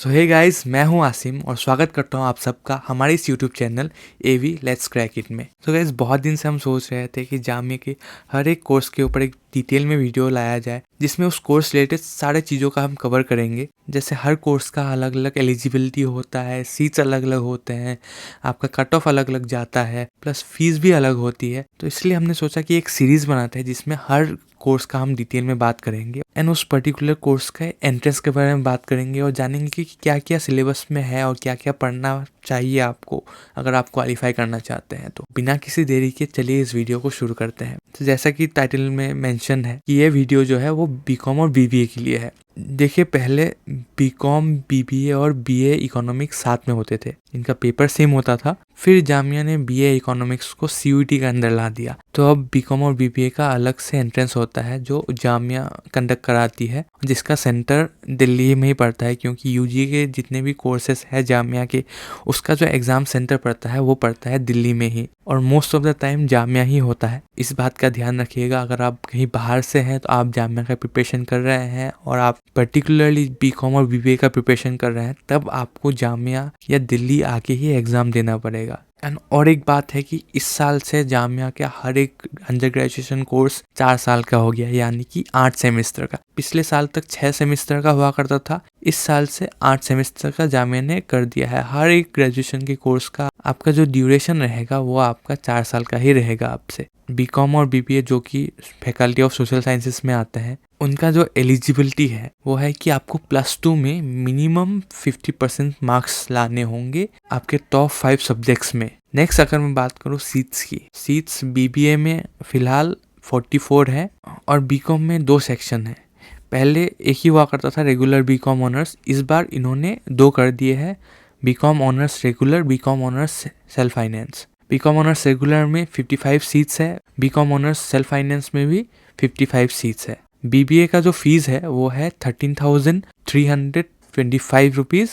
सो hey guys, मैं हूं आसिम और स्वागत करता हूं आप सबका हमारे इस YouTube channel AV let's crack it में। सो गाइस, बहुत दिन से हम सोच रहे थे कि जामिया के हर एक कोर्स के ऊपर एक डिटेल में वीडियो लाया जाए जिसमें उस कोर्स रिलेटेड सारे चीज़ों का हम कवर करेंगे। जैसे हर कोर्स का अलग अलग एलिजिबिलिटी होता है, सीट्स अलग अलग होते हैं, आपका कट ऑफ अलग अलग जाता है, प्लस फीस भी अलग होती है। तो इसलिए हमने सोचा कि एक सीरीज़ बनाते हैं जिसमें हर कोर्स का हम डिटेल में बात करेंगे एंड उस पर्टिकुलर कोर्स का एंट्रेंस के बारे में बात करेंगे और जानेंगे कि क्या क्या सिलेबस में है और क्या क्या पढ़ना चाहिए आपको अगर आप क्वालिफाई करना चाहते हैं। तो बिना किसी देरी के चलिए इस वीडियो को शुरू करते हैं। तो जैसा कि टाइटल में मेंशन है कि ये वीडियो जो है वो बीकॉम और बीबीए के लिए है। देखिए, पहले बीकॉम, बीबीए और बीए इकोनॉमिक्स साथ में होते थे, इनका पेपर सेम होता था। फिर जामिया ने बीए इकोनॉमिक्स को सीयूईटी के अंदर ला दिया, तो अब बीकॉम और बीबीए का अलग से एंट्रेंस होता है जो जामिया कंडक्ट कराती है, जिसका सेंटर दिल्ली में ही पड़ता है क्योंकि यूजी के जितने भी कोर्सेस है जामिया के, उसका जो एग्ज़ाम सेंटर पड़ता है वो पड़ता है दिल्ली में ही और most of the time Jamia ही होता है। इस बात का ध्यान रखिएगा, अगर आप कहीं बाहर से हैं तो आप जामिया का प्रिपरेशन कर रहे हैं और आप पर्टिकुलरली बीकॉम और बीबीए का प्रिपरेशन कर रहे हैं, तब आपको जामिया या दिल्ली आके ही एग्ज़ाम देना पड़ेगा। एंड और एक बात है कि इस साल से जामिया का हर एक अंडर ग्रेजुएशन कोर्स 4 साल का हो गया, यानी कि 8 सेमेस्टर का। पिछले साल तक 6 सेमेस्टर का हुआ करता था, इस साल से 8 सेमेस्टर का जामिया ने कर दिया है। हर एक ग्रेजुएशन के कोर्स का आपका जो ड्यूरेशन रहेगा वो आपका 4 साल का ही रहेगा आपसे। बीकॉम और बीबीए जो कि फैकल्टी ऑफ सोशल साइंसेस में आते हैं, उनका जो एलिजिबिलिटी है वो है कि आपको +2 में मिनिमम 50% मार्क्स लाने होंगे आपके टॉप 5 सब्जेक्ट्स में। नेक्स्ट अगर मैं बात करूँ सीट्स की, सीट्स बीबीए में फ़िलहाल 44 है और बीकॉम में 2 सेक्शन है। पहले एक ही हुआ करता था रेगुलर बीकॉम ऑनर्स, इस बार इन्होंने 2 कर दिए हैं, BCom honours regular, BCom honours self finance. BCom honours regular में 55 सीट्स है, बीकॉम ऑनर्स सेल्फ फाइनेंस में भी 55 सीट्स है। बीबीए का जो फीस है वो है 13,325 रुपीज़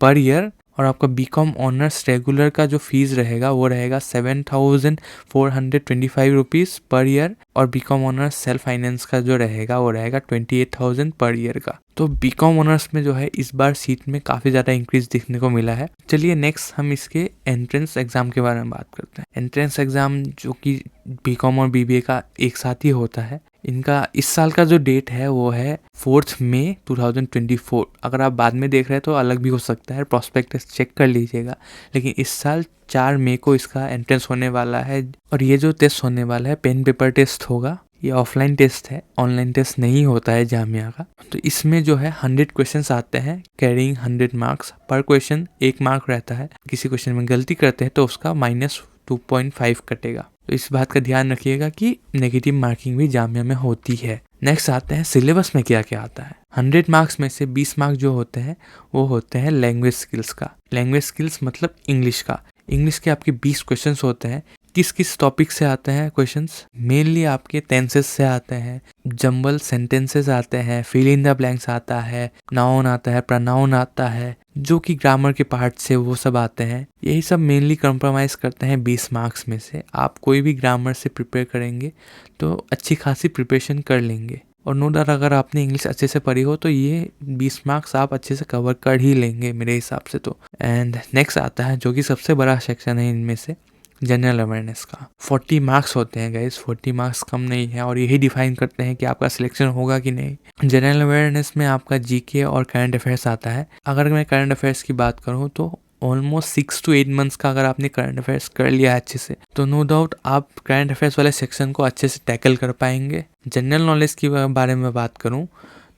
पर ईयर और आपका बीकॉम ऑनर्स रेगुलर का जो फीस रहेगा वो रहेगा 7,425 रुपीज़ पर ईयर और बीकॉम ऑनर्स सेल्फ फाइनेंस का जो रहेगा वो रहेगा 28,000 पर ईयर का। तो बीकॉम ऑनर्स में जो है इस बार सीट में काफ़ी ज़्यादा इंक्रीज देखने को मिला है। चलिए नेक्स्ट हम इसके एंट्रेंस एग्ज़ाम के बारे में बात करते हैं। एंट्रेंस एग्ज़ाम जो कि बीकॉम और बीबीए का एक साथ ही होता है, इनका इस साल का जो डेट है वो है 4 मई 2024। अगर आप बाद में देख रहे हैं तो अलग भी हो सकता है, प्रॉस्पेक्टस चेक कर लीजिएगा, लेकिन इस साल 4 मई को इसका एंट्रेंस होने वाला है और ये जो टेस्ट होने वाला है पेन पेपर टेस्ट होगा। ये ऑफलाइन टेस्ट है, ऑनलाइन टेस्ट नहीं होता है जामिया का। तो इसमें जो है 100 क्वेश्चंस आते हैं कैरिंग 100 मार्क्स। पर क्वेश्चन 1 मार्क रहता है, किसी क्वेश्चन में गलती करते हैं तो उसका -2.5 कटेगा। तो इस बात का ध्यान रखिएगा कि नेगेटिव मार्किंग भी जामिया में होती है। नेक्स्ट आते हैं सिलेबस में क्या क्या आता है। 100 मार्क्स में से 20 मार्क्स जो होते हैं वो होते हैं लैंग्वेज स्किल्स का। लैंग्वेज स्किल्स मतलब इंग्लिश का। इंग्लिश के आपके 20 क्वेश्चंस होते हैं। किस किस टॉपिक से आते हैं क्वेश्चंस? मेनली आपके टेंसेस से आते हैं, जंबल सेंटेंसेस आते हैं, फिल इन द ब्लैंक्स आता है, नाउन आता है, प्रोनाउन आता है, जो कि ग्रामर के पार्ट से वो सब आते हैं। यही सब मेनली कंप्रोमाइज़ करते हैं 20 मार्क्स में से। आप कोई भी ग्रामर से प्रिपेयर करेंगे तो अच्छी खासी प्रिपरेशन कर लेंगे और नो डाउट अगर आपने इंग्लिश अच्छे से पढ़ी हो तो ये 20 मार्क्स आप अच्छे से कवर कर ही लेंगे मेरे हिसाब से तो। एंड नेक्स्ट आता है जो कि सबसे बड़ा सेक्शन है इनमें से, जनरल अवेयरनेस का। 40 मार्क्स होते हैं गाइस, 40 मार्क्स कम नहीं है और यही डिफाइन करते हैं कि आपका सिलेक्शन होगा कि नहीं। जनरल अवेयरनेस में आपका जीके और करंट अफेयर्स आता है। अगर मैं करंट अफेयर्स की बात करूँ तो ऑलमोस्ट 6 to 8 मंथ्स का अगर आपने करंट अफेयर्स कर लिया है अच्छे से तो नो डाउट आप करंट अफेयर्स वाले सेक्शन को अच्छे से टैकल कर पाएंगे। जनरल नॉलेज के बारे में बात करूँ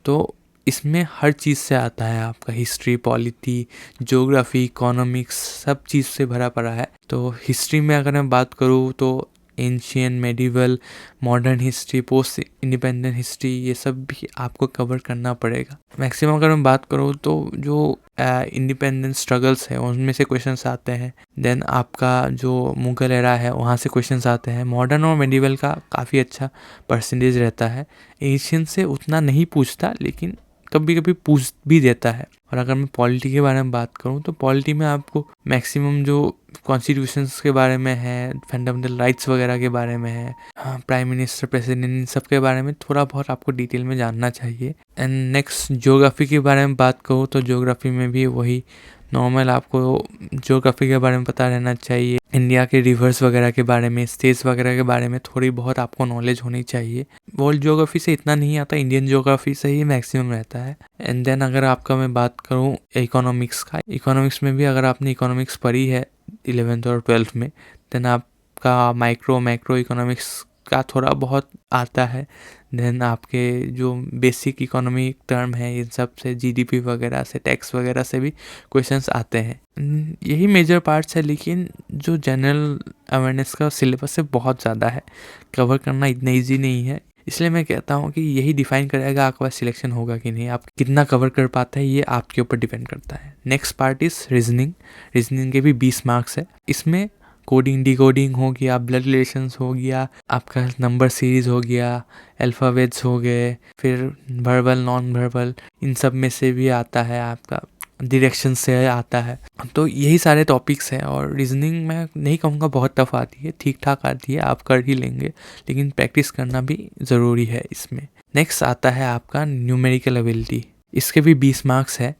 तो इसमें हर चीज़ से आता है, आपका हिस्ट्री, पॉलिटी, ज्योग्राफी, इकोनॉमिक्स, सब चीज़ से भरा पड़ा है। तो हिस्ट्री में अगर मैं बात करूँ तो ancient, medieval, modern history, post independent history, ये सब भी आपको कवर करना पड़ेगा। मैक्सिमम अगर मैं बात करूँ तो जो इंडिपेंडेंस स्ट्रगल्स है उनमें से क्वेश्चंस आते हैं। देन आपका जो मुगल एरा है वहाँ से क्वेश्चंस आते हैं। मॉडर्न और मेडिवल का काफ़ी अच्छा परसेंटेज रहता है। एशियन से उतना नहीं पूछता, लेकिन कभी कभी पूछ भी देता है। और अगर मैं पॉलिटी के बारे में बात करूँ तो पॉलिटी में आपको मैक्सिमम जो कॉन्स्टिट्यूशंस के बारे में है, फंडामेंटल राइट्स वगैरह के बारे में है, हाँ, प्राइम मिनिस्टर, प्रेसिडेंट, इन सब के बारे में थोड़ा बहुत आपको डिटेल में जानना चाहिए। एंड नेक्स्ट ज्योग्राफी के बारे में बात करूँ तो ज्योग्राफी में भी वही नॉर्मल आपको ज्योग्राफी के बारे में पता रहना चाहिए। इंडिया के रिवर्स वगैरह के बारे में, स्टेट्स वगैरह के बारे में थोड़ी बहुत आपको नॉलेज होनी चाहिए। वर्ल्ड ज्योग्राफी से इतना नहीं आता, इंडियन ज्योग्राफी से ही मैक्सिमम रहता है। एंड देन अगर आपका मैं बात करूँ इकोनॉमिक्स का, इकोनॉमिक्स में भी अगर आपने इकोनॉमिक्स पढ़ी है 11th और 12th में, देन आपका माइक्रो मैक्रो इकोनॉमिक्स का थोड़ा बहुत आता है। देन आपके जो बेसिक इकोनॉमिक टर्म है, इन सब से, जीडीपी वगैरह से, टैक्स वगैरह से भी क्वेश्चंस आते हैं। यही मेजर पार्ट्स है, लेकिन जो जनरल अवेयरनेस का सिलेबस है बहुत ज़्यादा है, कवर करना इतना ईजी नहीं है। इसलिए मैं कहता हूँ कि यही डिफाइन करेगा आपका सिलेक्शन होगा कि नहीं, आप कितना कवर कर पाते हैं, ये आपके ऊपर डिपेंड करता है। Next part is reasoning. Reasoning के भी 20 मार्क्स है। इसमें कोडिंग, डिकोडिंग हो गया, ब्लड रिलेशंस हो गया, आपका नंबर सीरीज हो गया, अल्फ़ाबेट्स हो गए, फिर वर्बल, नॉन वर्बल, इन सब में से भी आता है, आपका डायरेक्शन से आता है। तो यही सारे टॉपिक्स हैं। और रीजनिंग मैं नहीं कहूँगा बहुत टफ आती है, ठीक ठाक आती है, आप कर ही लेंगे, लेकिन प्रैक्टिस करना भी ज़रूरी है इसमें। नेक्स्ट आता है आपका न्यूमेरिकल एबिलिटी। इसके भी 20 मार्क्स है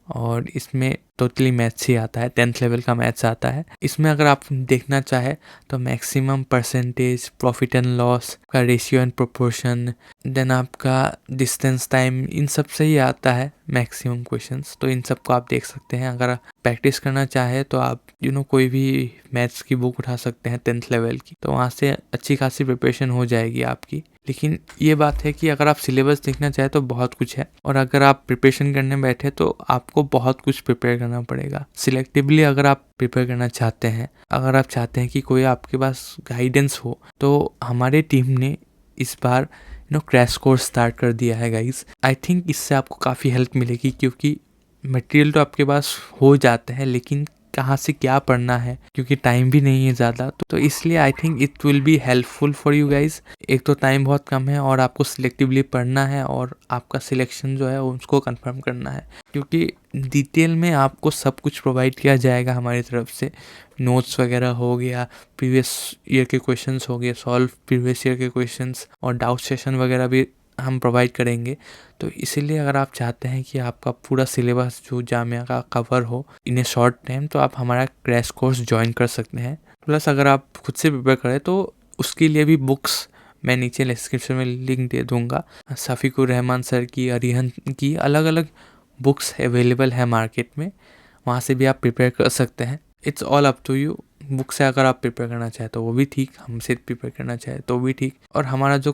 और इसमें टोटली मैथ्स ही आता है, 10th लेवल का मैथ्स आता है। इसमें अगर आप देखना चाहे तो maximum percentage, profit and loss का रेशियो एंड प्रोपोर्शन, देन आपका डिस्टेंस, टाइम, इन सब से ही आता है मैक्सिमम क्वेश्चंस। तो इन सब को आप देख सकते हैं। अगर प्रैक्टिस करना चाहे तो आप कोई भी मैथ्स की बुक उठा सकते हैं 10th लेवल की, तो वहाँ से अच्छी खासी प्रिपरेशन हो जाएगी आपकी। लेकिन ये बात है कि अगर आप सिलेबस देखना चाहे तो बहुत कुछ है, और अगर आप प्रिपरेशन करने बैठे तो आपको बहुत कुछ प्रिपेयर करना पड़ेगा। सिलेक्टिवली अगर आप प्रिपेयर करना चाहते हैं, अगर आप चाहते हैं कि कोई आपके पास गाइडेंस हो, तो हमारे टीम ने इस बार क्रैश कोर्स स्टार्ट कर दिया है गाइस। आई थिंक इससे आपको काफ़ी हेल्प मिलेगी, क्योंकि मटेरियल तो आपके पास हो जाते हैं, लेकिन कहाँ से क्या पढ़ना है, क्योंकि टाइम भी नहीं है ज़्यादा, तो इसलिए I think it will be helpful for you guys. एक तो टाइम बहुत कम है और आपको सिलेक्टिवली पढ़ना है और आपका सिलेक्शन जो है उसको कंफर्म करना है, क्योंकि डिटेल में आपको सब कुछ प्रोवाइड किया जाएगा हमारी तरफ से। नोट्स वगैरह हो गया, प्रीवियस ईयर के क्वेश्चंस हो गए, सॉल्व प्रीवियस ईयर के क्वेश्चंस, और डाउट सेशन वगैरह भी हम प्रोवाइड करेंगे। तो इसीलिए अगर आप चाहते हैं कि आपका पूरा सिलेबस जो जामिया का कवर हो इन ए शॉर्ट टाइम, तो आप हमारा क्रैश कोर्स ज्वाइन कर सकते हैं। प्लस अगर आप खुद से प्रिपेयर करें तो उसके लिए भी बुक्स मैं नीचे डिस्क्रिप्शन में लिंक दे दूंगा। शफीकुर रहमान सर की, अरिहन की अलग अलग बुक्स अवेलेबल है मार्केट में, वहाँ से भी आप प्रिपेयर कर सकते हैं। It's all up to you. Book से अगर आप प्रिपेयर करना चाहे तो वो भी ठीक, हमसे प्रिपेयर करना चाहे तो भी ठीक। और हमारा जो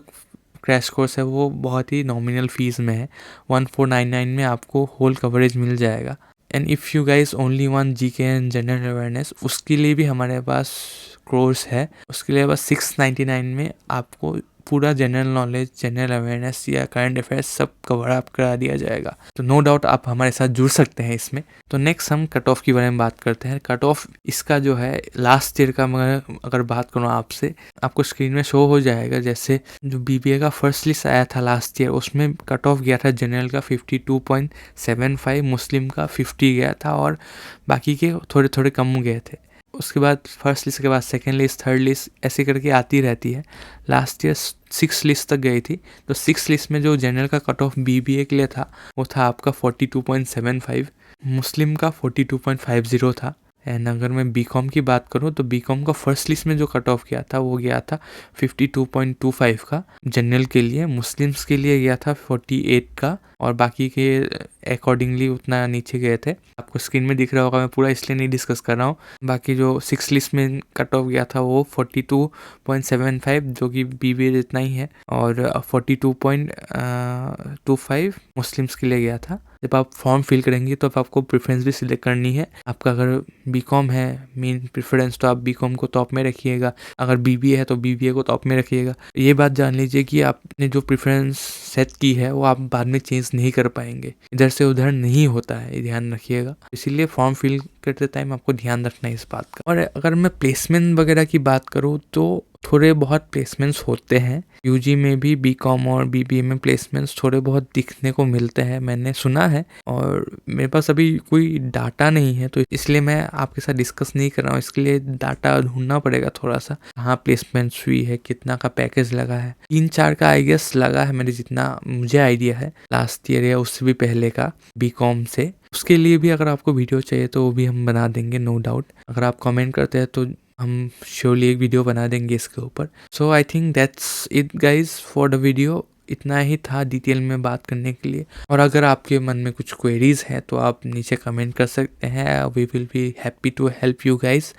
क्रैश कोर्स है वो बहुत ही नॉमिनल फीस में है, 1499 में आपको होल कवरेज मिल जाएगा। And if you guys only want GK and general awareness, उसके लिए भी हमारे पास कोर्स है। उसके लिए बस 699 में आपको पूरा जनरल नॉलेज, जनरल अवेयरनेस या करंट अफेयर्स सब कवर अप करा दिया जाएगा। तो नो डाउट आप हमारे साथ जुड़ सकते हैं इसमें। तो नेक्स्ट हम कट ऑफ के बारे में बात करते हैं। कट ऑफ इसका जो है लास्ट ईयर का अगर बात करूँ आपसे, आपको स्क्रीन में शो हो जाएगा। जैसे जो बीबीए का फर्स्ट लिस्ट आया था लास्ट ईयर, उसमें कट ऑफ गया था जनरल का 52.75, मुस्लिम का 50 गया था और बाकी के थोड़े थोड़े कम गए थे। उसके बाद फर्स्ट लिस्ट के बाद सेकेंड लिस्ट, थर्ड लिस्ट, ऐसे करके आती रहती है। लास्ट ईयर 6 लिस्ट तक गई थी। तो 6 लिस्ट में जो जनरल का कट ऑफ बीबीए के लिए था वो था आपका 42.75, मुस्लिम का 42.50 था। एंड अगर मैं बीकॉम की बात करूँ तो बीकॉम का फर्स्ट लिस्ट में जो कट ऑफ गया था वो गया था 52.25 का जनरल के लिए, मुस्लिम्स के लिए गया था 48 का, और बाकी के अकॉर्डिंगली उतना नीचे गए थे। आपको स्क्रीन में दिख रहा होगा, मैं पूरा इसलिए नहीं डिस्कस कर रहा हूँ। बाकी जो 6 लिस्ट में कट ऑफ गया था वो 42.75 जो कि बीबीए जितना ही है, और 42.25 मुस्लिम्स के लिए गया था। जब आप फॉर्म फिल करेंगे तो आपको प्रेफरेंस भी सिलेक्ट करनी है। आपका अगर बीकॉम है मेन प्रेफरेंस तो आप बीकॉम को टॉप में रखिएगा, अगर बीबीए है तो बीबीए को टॉप में रखिएगा। ये बात जान लीजिए कि आपने जो प्रेफरेंस सेट की है वो आप बाद में चेंज नहीं कर पाएंगे, इधर से उधर नहीं होता है, ये ध्यान रखिएगा। इसीलिए फॉर्म फिल करते टाइम आपको ध्यान रखना है इस बात का। और अगर मैं प्लेसमेंट वगैरह की बात करूँ तो थोड़े बहुत प्लेसमेंट्स होते हैं। यूजी में भी बीकॉम और बीबीए में प्लेसमेंट्स थोड़े बहुत दिखने को मिलते हैं, मैंने सुना है। और मेरे पास अभी कोई डाटा नहीं है, तो इसलिए मैं आपके साथ डिस्कस नहीं कर रहा हूँ। इसके लिए डाटा ढूंढना पड़ेगा थोड़ा सा, कहाँ प्लेसमेंट्स हुई है, कितना का पैकेज लगा है। 3-4 का आई गेस लगा है, मेरे जितना मुझे आइडिया है, लास्ट ईयर या उससे भी पहले का बीकॉम से। उसके लिए भी अगर आपको वीडियो चाहिए तो वो भी हम बना देंगे, नो डाउट। अगर आप कमेंट करते हैं तो हम श्योरली एक वीडियो बना देंगे इसके ऊपर। So I think that's it guys for the video. इतना ही था डिटेल में बात करने के लिए। और अगर आपके मन में कुछ क्वेरीज है तो आप नीचे कमेंट कर सकते हैं। We will be happy to help you guys.